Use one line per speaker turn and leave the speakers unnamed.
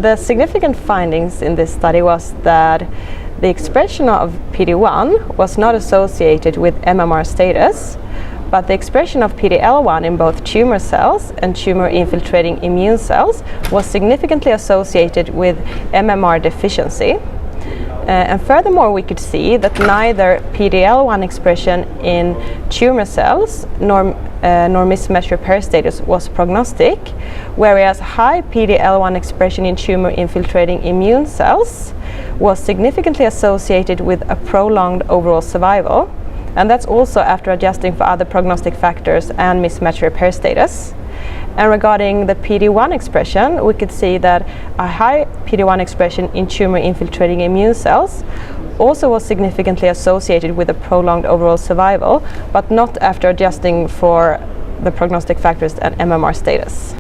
The significant findings in this study was that the expression of PD-1 was not associated with MMR status, but the expression of PD-L1 in both tumor cells and tumor-infiltrating immune cells was significantly associated with MMR deficiency. And furthermore, we could see that neither PD-L1 expression in tumor cells nor mismatch repair status was prognostic, whereas high PD-L1 expression in tumor-infiltrating immune cells was significantly associated with a prolonged overall survival. And that's also after adjusting for other prognostic factors and mismatch repair status. And regarding the PD-1 expression, we could see that a high PD-1 expression in tumor-infiltrating immune cells also was significantly associated with a prolonged overall survival, but not after adjusting for the prognostic factors and MMR status.